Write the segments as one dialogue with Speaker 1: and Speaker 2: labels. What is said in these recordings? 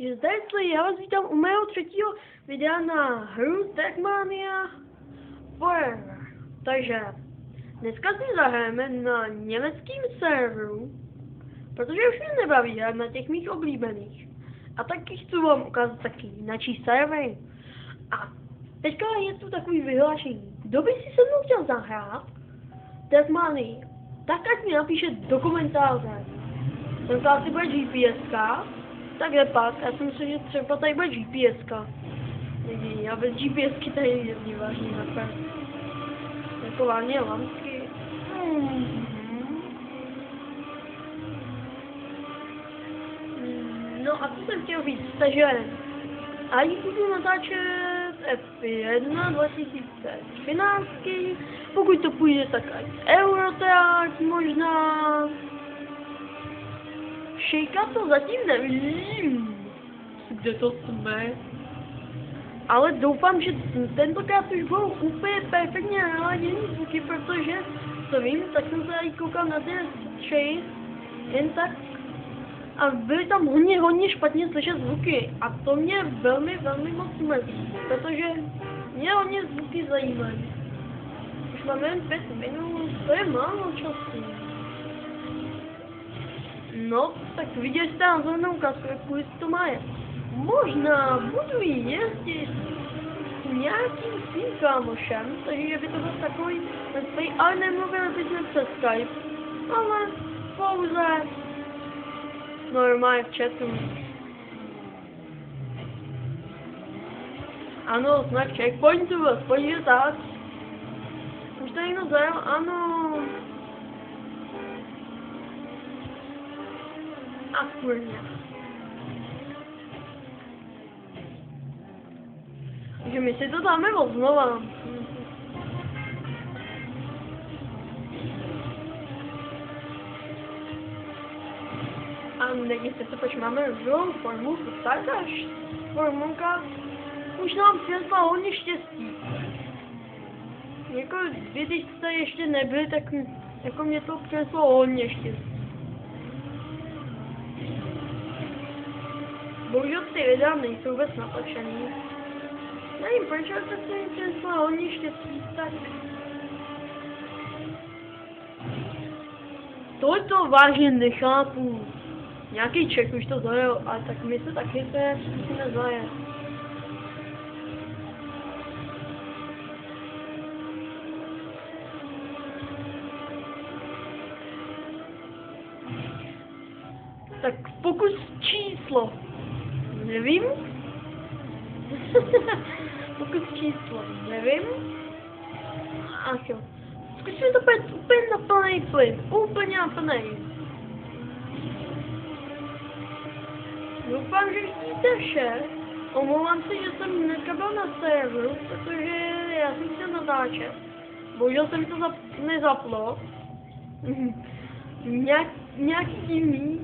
Speaker 1: Zdravím, já vás vítám u mého třetího videa na hru Trackmania Forever. Takže dneska si zahrajeme na německém serveru, protože už mě nebaví hrát na těch mých oblíbených. A taky chci vám ukázat taky jináčí servery. A teďka je tu takový vyhlášení. Kdo by si se mnou chtěl zahrát Trackmanii, tak ať mi napíše do komentáře. Tenkrát asi bude GPSka. Takhle pak, já si myslím, že třeba tady bude GPSka. Já bez GPSky tady jezdím vážně na pár. Jako vážně lampky. No a co jsem chtěl říct, takže a jí budu natáčet F1 2013, pokud to půjde tak ať Eurotrack možná. Šejka to zatím nevím, kde to jsme, ale doufám, že tentokrát už budou úplně perfektně naladěný zvuky, protože co vím, tak jsem se tady koukal na ty Chase, jen tak, a byly tam hodně špatně slyšet zvuky a to mě velmi moc mrzí, protože mě hodně zvuky zajímají. Už máme jen 5 minut, to je málo času. No, tak viděli jste názornou ukázku, jak to má je. Možná budu jezdit s nějakým svým kámošem, takže by to byl takový let's ale nemluvili bychom přes Skype, ale pouze normálně v chatu. Ano, jsme v checkpointu, aspoň je tak. Už tady někdo zajel, ano. A kurňa. Takže my si to dáme odznova. A nejistě se, proč máme novou formu Stardash. Formulka už nám přinesla hodně štěstí. Jako když jste ještě nebyli, tak jako mě to přineslo hodně štěstí. Bohužel ty videa nejsou vůbec natočený. Nevím, proč se mi přinesla hodně štěstí, tak... To vážně nechápu. Nějaký Čech už to zajel, ale tak my se taky musíme zajet. Tak pokus číslo. Nevím. Pokus číslo. Nevím. Ach jo. Zkusíme to úplně na plný plyn. Úplně na plný. Doufám, že vidíte vše. Omlouvám se, že jsem hnedka byl na serveru, protože já jsem chtěl natáčet. Bohužel se mi to nezaplo.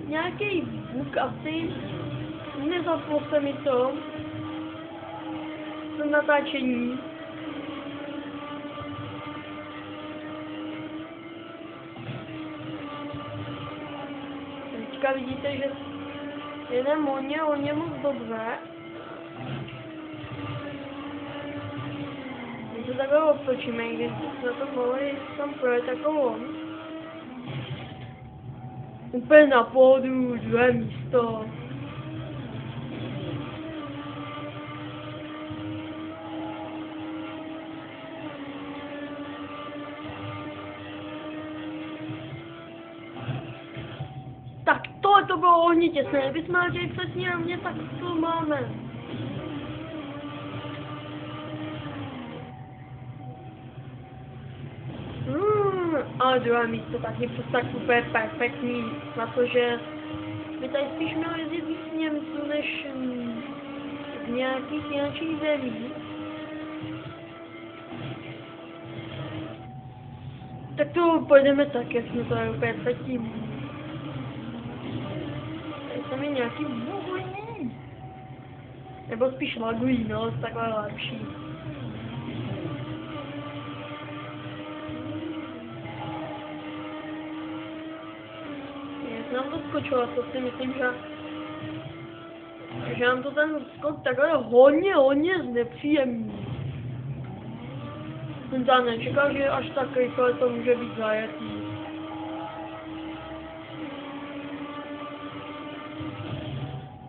Speaker 1: Nějaký bug asi. Nezaplo se mi to natáčení. Teďka vidíte, že jedem hodně moc dobře. My se takhle otočíme, když jsme to mohli tam projet jako on. Úplně na pódu, druhé místo. Tak tohle to bylo hodně těsné, kdybychom chtěli přesně na mě, tak to máme. Ale druhé místo taky přes tak úplně perfektní, na to, že by tady spíš mělo jezdit víc Němců než z nějakých jiných zemí. Tak to pojedeme tak, jak jsme to je úplně předtím. Tady tam je nějaký bugují. Nebo spíš lagují, no, takhle lepší. nám to skočilo, to si myslím, že že nám to ten skok takhle hodně znepříjemný. Jsem tam nečekal, že až tak rychle to může být zajetý.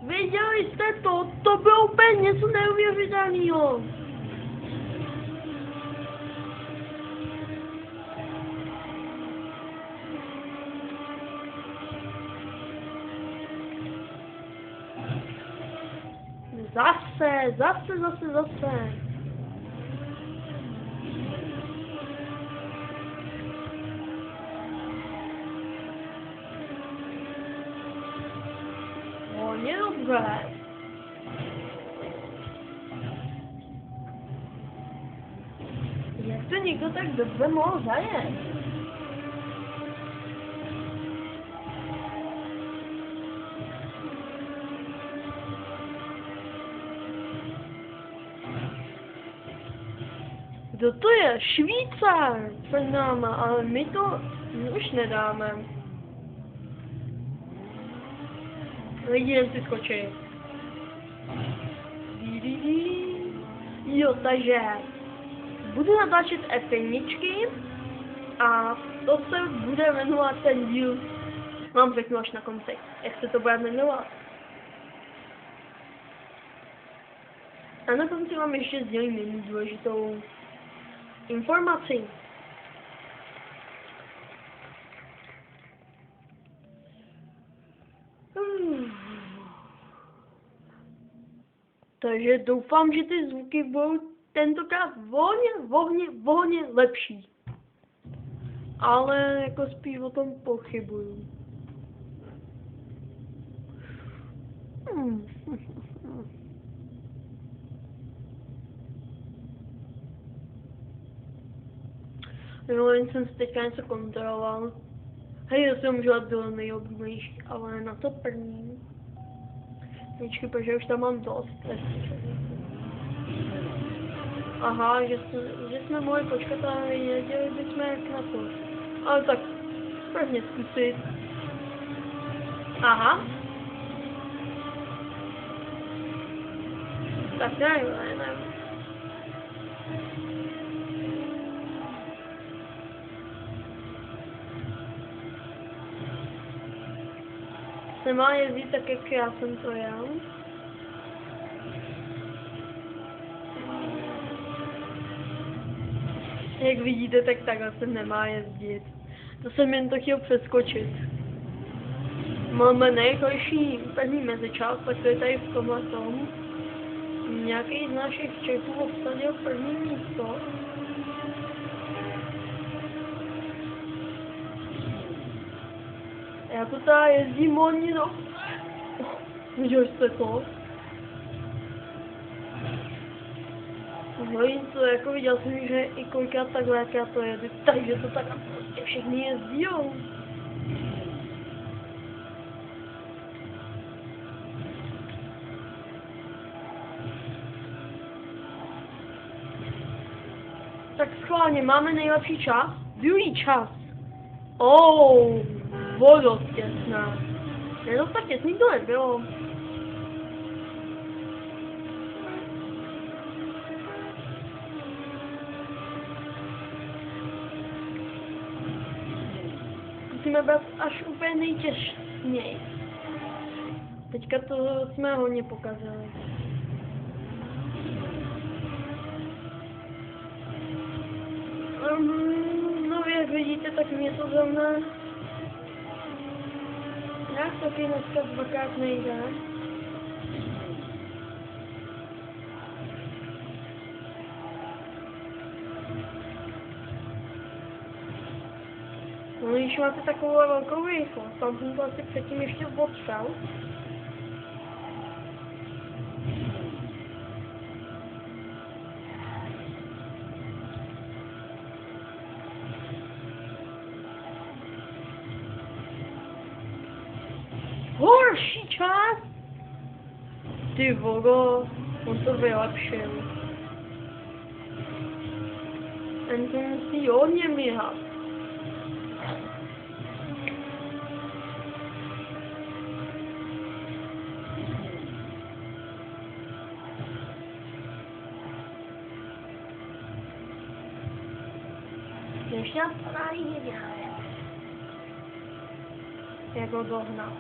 Speaker 1: Viděli jste to? To bylo úplně něco neuvěřitelného. Zase. Hodně dobře. Jak to někdo tak dobře mohl zajet? Kdo to je? Švýcar před náma, ale my už nedáme. Lidi jen si skočí. Jo, takže budu natáčet F1 a to se bude jmenovat ten díl. Vám řeknu až na konci, jak se to bude jmenovat. A na konci vám ještě sdělím jednu důležitou informaci. Takže doufám, že ty zvuky budou tentokrát volně lepší. Ale jako spíš o tom pochybuju. No, jen jsem si teďka něco kontroloval. Hej, já jsem můžu do nejoblíbenější, ale na to první. Počkej, protože už tam mám dost. Aha, že jsme mohli počkat a nedělali bychom jak na to. Ale tak, prvně zkusit. Aha. Tak ne. Se má jezdit tak, jak já jsem to jel. Jak vidíte, tak takhle se nemá jezdit. To jsem jen to chtěl přeskočit. Máme nejrychlejší první mezičas, tak to je tady v tomhle tom. Nějaký z našich Čechů obsadil první místo. Já to teda jezdím hodně, no. Viděli jste to? No to jako viděl jsem, že i kolikrát takhle, jak já to jedu, takže to tak prostě všichni jezdí, jo. Tak schválně, máme nejlepší čas? Druhý čas. Vodost těsná. Ne, tak těsný to nebylo. Musíme být až úplně nejtěsněji. Teďka to jsme hodně pokazili. No jak vidíte, tak mě to zrovna jak taky dneska dvakrát nejde. No když máte takovou velkou rychlost, tam jsem to asi předtím ještě odšel. Horší čas? Ty vogo, on to vylepšil. Ten to musí hodně míhat. Ještě nás panáří nedělají. Jak ho dohnat.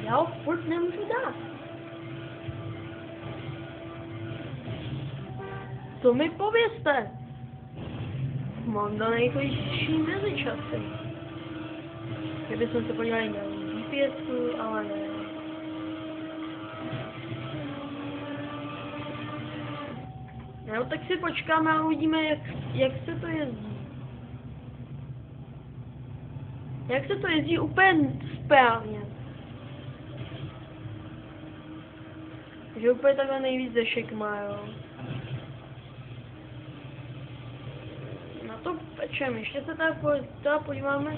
Speaker 1: Já ho furt nemůžu dát. To mi povězte. Mám daný nejvyšší mezičasy. Kdybychom se podívali na GPS, ale ne. No, tak si počkáme a uvidíme, jak se to jezdí. Jak se to jezdí úplně správně. Že úplně takhle nejvíc dešek má, jo. Na to pečem, ještě se teda podíváme.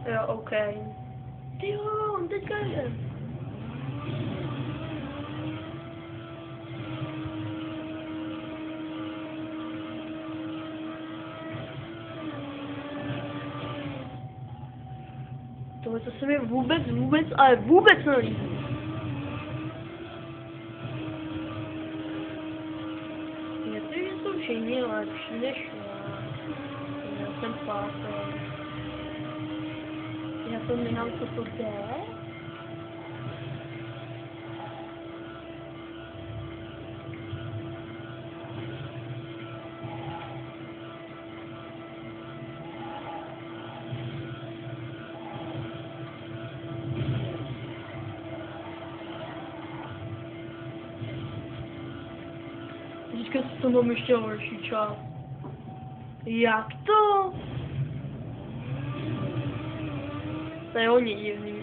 Speaker 1: Jo, OK. Tyjo, on teďka jde. Tohle to se mi vůbec nelíbí. Že jsou všichni lepší než já jsem pátý. Já to nemám, co to jde. Teďka to mám ještě horší čas. Jak to? To je hodně divný.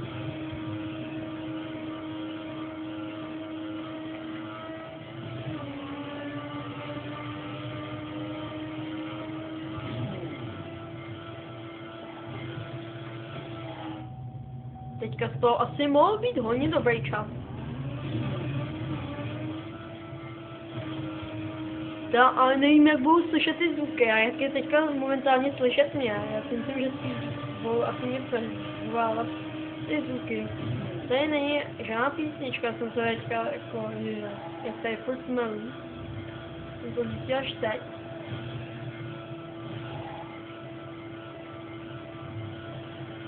Speaker 1: Teďka z toho asi mohl být hodně dobrý čas. Ale nevím, jak budu slyšet ty zvuky a jak je teďka momentálně slyšet mě. Já si myslím, že si budou asi mě přehrávat ty zvuky. Tady není žádná písnička, jsem se teďka jako, jak tady furt smelí. Jsem to zjistil až teď.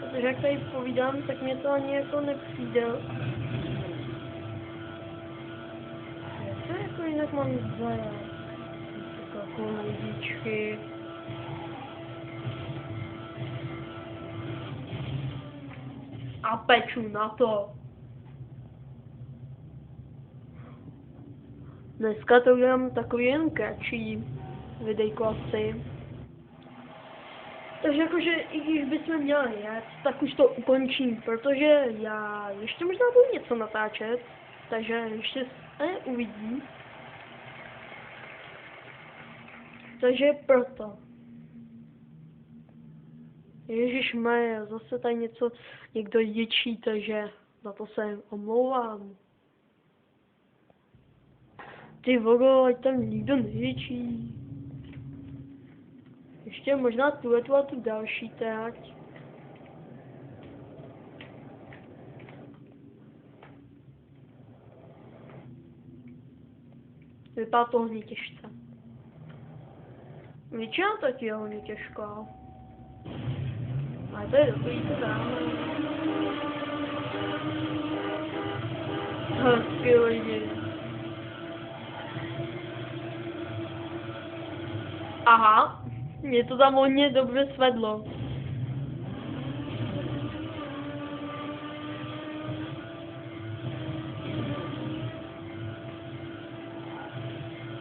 Speaker 1: Protože jak tady povídám, tak mě to ani jako nepřijde. Co jako jinak mám zajet? Kolíčky. A peču na to. Dneska to udělám takový jen kratší videjko asi. Takže jakože i když bychom měli jet, tak už to ukončím, protože já ještě možná budu něco natáčet, takže ještě se uvidí. Takže proto. Ježišmarja, zase tady někdo ječí, takže za to se omlouvám. Ty vogo, ať tam nikdo neječí. Ještě možná tuhletu a tu další trať. Vypadá to hodně těžce. Většina taky je hodně těžká. Ale to je dobrý, to dáme. Hezky lidi. Aha, mě to tam hodně dobře svedlo.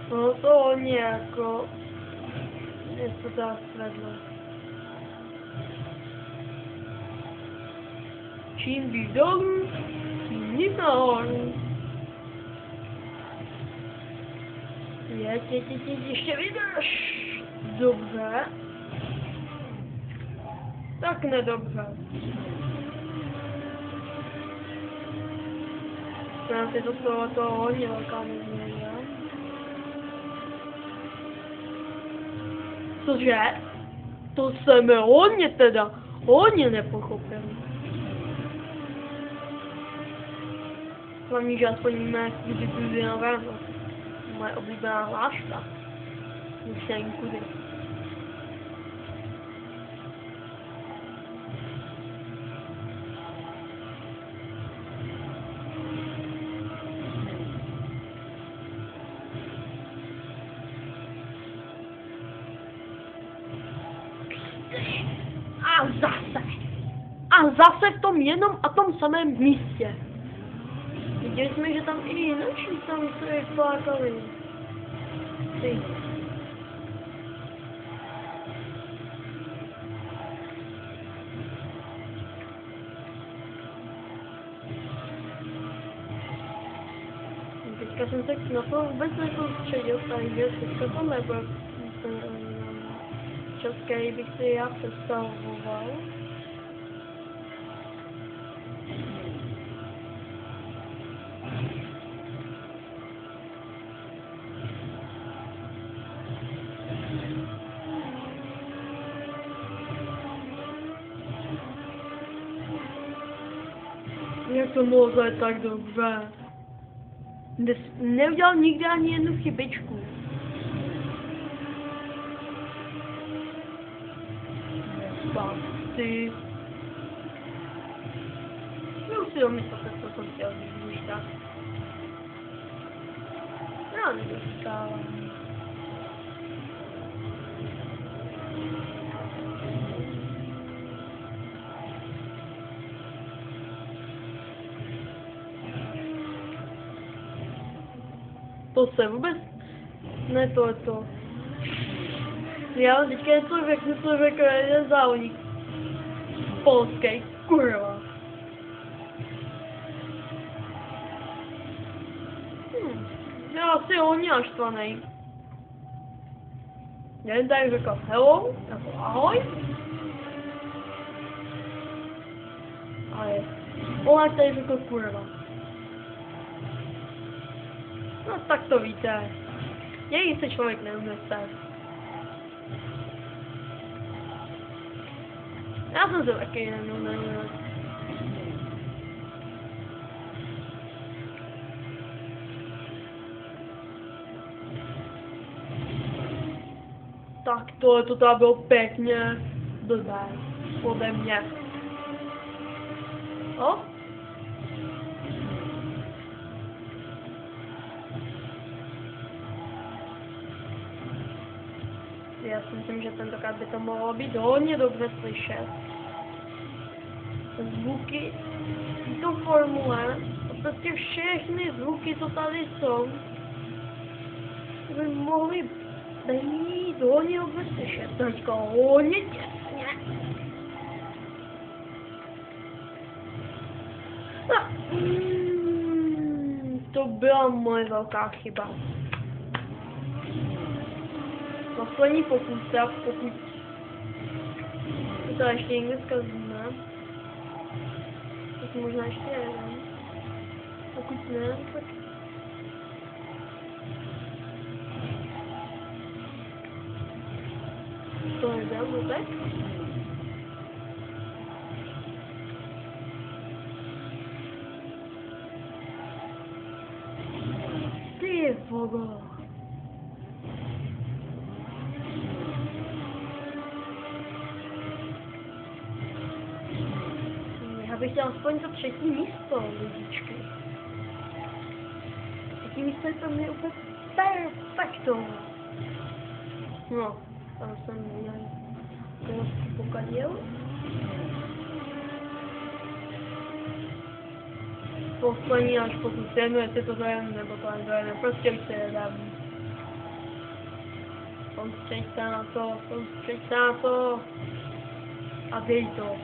Speaker 1: No to hodně jako... Mě to dá svedlo. Čím víc dolů, tím víc nahoru. Ještě vydrž. Dobře. Tak nedobře. Snad je to slovo toho hodně velká nezměna. Cože? To jsem hodně nepochopil. Hlavně, že aspoň víme, kdy půjde na ráno. Moje oblíbená hláška. Už nevím kudy. A zase v tom jednom a tom samém místě. Viděli jsme, že tam i jinou tam se plákali. Ty. Teďka jsem se na to vůbec nesoustředil, takže teďka to nebyl čas, který bych si já představoval. Jak to mohlo být tak dobře? Neudělal nikdy ani jednu chybičku. Ty. No už si domyslete, co jsem chtěl říct, tak. Já nedostávám. To se vůbec... Ne to. Já teďka něco řeknu, co řekl jeden závodník. Polský, kurva. Já asi hodně naštvanej. Jeden tady řekl hello, jako ahoj. Ale ona tady řekl kurva. No tak to víte. Její se člověk neunese. Já jsem se taky neunese. Tak to tam bylo pěkně blbé ode mě. O? Já si myslím, že tentokrát by to mohlo být hodně dobře slyšet. Zvuky do formule, prostě všechny zvuky, co tady jsou, by mohly být hodně dobře slyšet. Teďka hodně těsně. To byla moje velká chyba. Poslední pokus, pokud to ještě někde zkazíme, tak možná ještě jeden. Pokud ne, tak... To nejde vůbec. Ty vogo. Já bych chtěl aspoň to třetí místo, lidičky. Třetí místo je pro mě úplně perfekto. No, tam jsem měl trošku pokaděl. Poslední až pokud jednu, jestli to dojem nebo to nedojem, prostě už se jedem. Soustřeď se na to a dej to.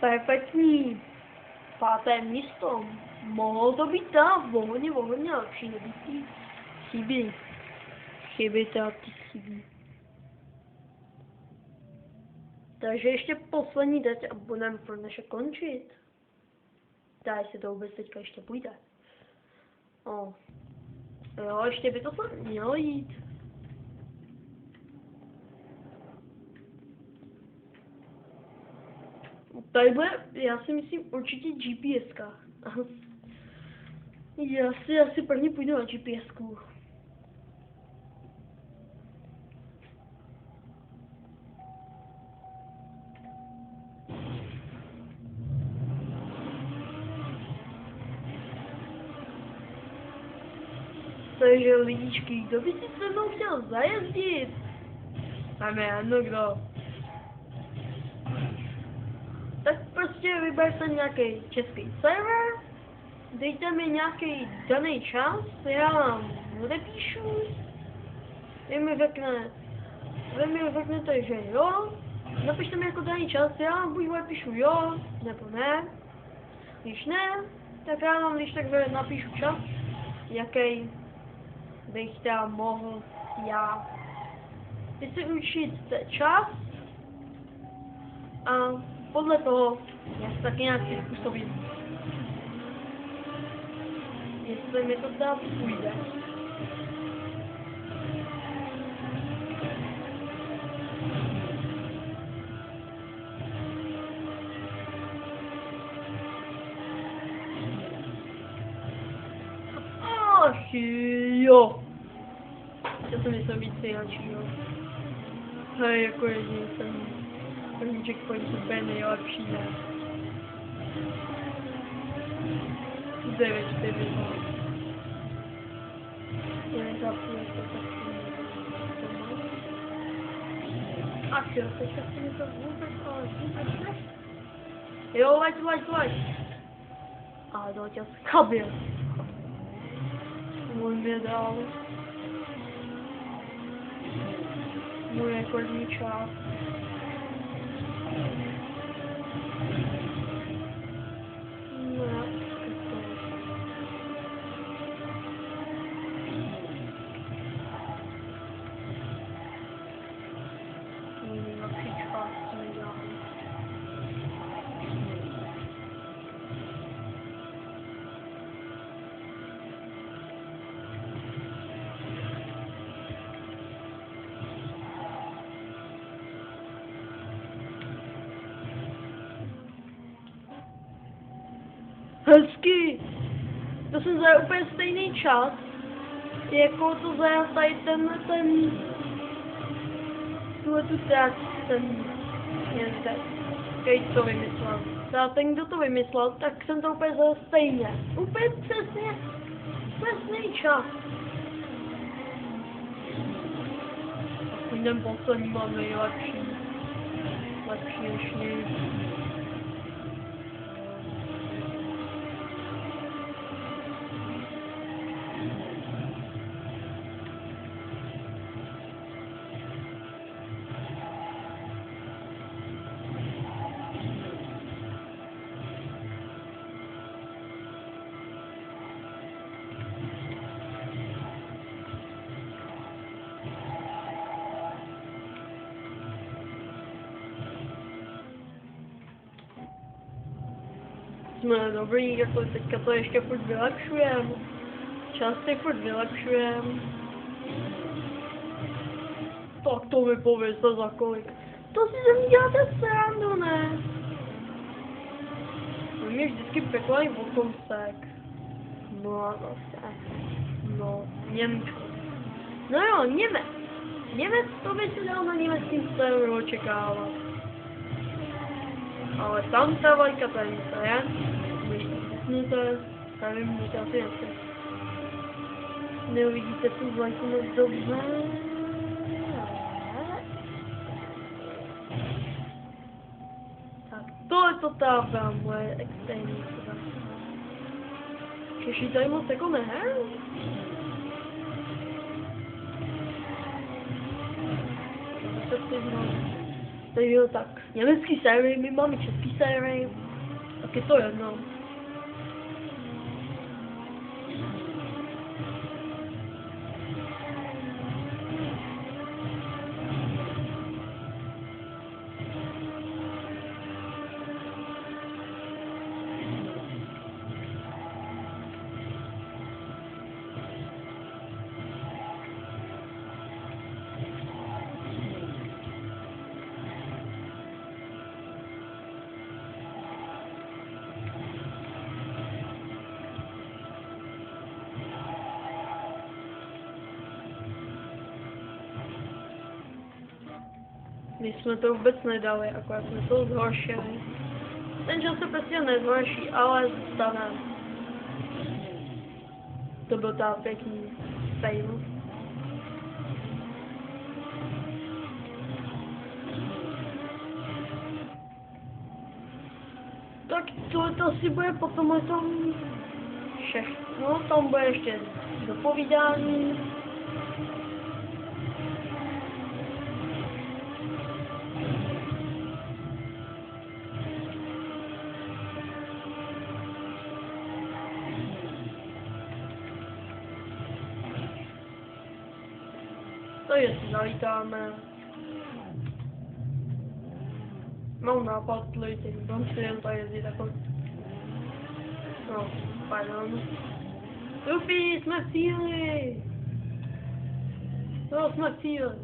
Speaker 1: perfektní 5. místo. Mohlo to být tam hodně lepší, nebýt ty chyby. Chyby teda ty chyby. Takže ještě poslední teď a budeme pro dnešek končit. Tady si to vůbec teďka ještě půjde. O. Jo, ještě by to snad mělo jít. Tady bude, já si myslím, určitě GPS-ka. Já si asi první půjdu na GPS-ku. Takže lidičky, kdo by si se mnou chtěl zajezdit? Máme jedno kdo. Tak prostě vyberte nějaký český server, dejte mi nějaký daný čas, já vám odepíšu, vy mi řeknete, že jo, napište mi jako daný čas, já vám buď odepíšu jo, nebo ne. Když ne, tak já vám když takhle napíšu čas, jaký bych tam mohl já. Vy si určíte čas a podle toho já se taky nějak způsobím. Jestli mi to tam půjde. Ach jo. Já jsem myslel víc nejlepšího. Hej, jako jediný jsem první checkpoint úplně nejlepší, ne? 9, 4, 2. Ach jo, teďka si mi to vůbec, ale vůbec ne. Jo, leď. Ale to tě zkabil. Můj mě dal. Můj rekordní čas. Hezky! To jsem zajel úplně stejný čas, jako to zajel tady tuhle tu trať, který to vymyslel. A ten, kdo to vymyslel, tak jsem to úplně zajel stejně. Úplně přesný čas. Aspoň ten poslední mám nejlepší. Lepší než nic. Jsme dobrý, jako teďka to ještě furt vylepšujeme. Časy furt vylepšujeme. Tak to mi povězte za kolik. To si ze mě děláte srandu, ne? No mě vždycky pekla i o kousek. No a zase. No, Němčo. No jo, Němec. Němec, to by si dal na německým serveru očekávat. Ale tam ta vlajka tady to je. Když to puknete, nevím, že to asi nechce. Neuvidíte tu vlajku moc dobře. Tak tohle to ta moje extrémní chyba. Češi tady moc jako ne? Takže jo, tak německý servery, my máme český servery, tak je to jedno. My jsme to vůbec nedali, akorát jsme to zhoršili. Ten čas se prostě nezhorší, ale zůstane. To byl ta pěkný fail. Tak to asi bude potom o tom všechno, tam bude ještě dopovídání. Takže si zalítáme. Mám nápad, lidi, tam si jen tady jezdit takový. No, pardon. Rupi, jsme v cíli! No, jsme v cíli.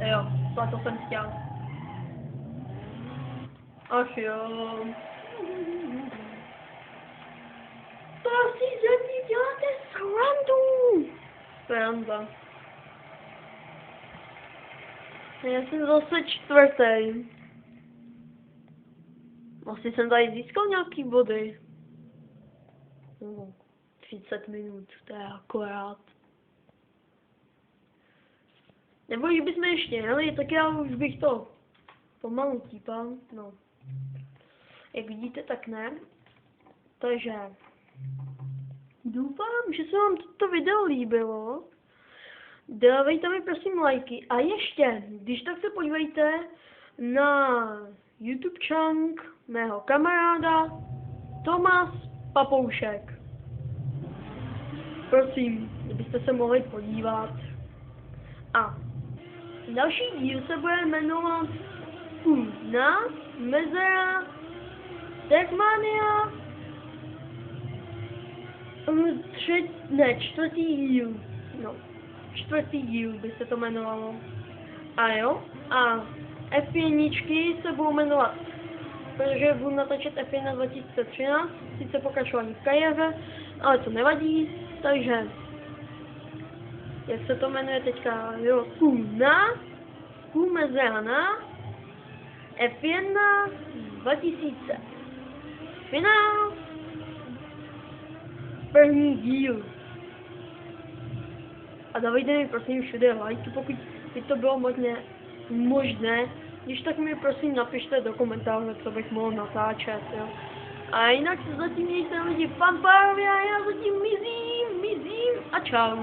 Speaker 1: Jo, to jsem chtěl. Ach jo. To si ze mě děláte srandu! Sranda. Já jsem zase čtvrtý. Vlastně jsem tady získal nějaký body. 30 minut, to je akorát. Nebo když bychom ještě jeli, tak já už bych to pomalu típal, no. Jak vidíte, tak ne. Takže doufám, že se vám toto video líbilo. Dávejte mi prosím lajky a ještě, když tak se podívejte na YouTube channel mého kamaráda Tomáš Papoušek. Prosím, kdybyste se mohli podívat. A další díl se bude jmenovat Na mezera Techmania čtvrtý díl. No, čtvrtý díl by se to jmenovalo. A jo, a F1 se budou jmenovat, protože budu natáčet F1 2013, sice pokračování v kariéře, ale to nevadí, takže jak se to jmenuje teďka, jo, mezera F1 2013, první díl. A dávejte mi prosím všude lajky, pokud by to bylo možné. Když tak mi prosím napište do komentářů, co bych mohl natáčet, jo. A jinak se zatím mějte lidi fanfárově a já zatím mizím a čau.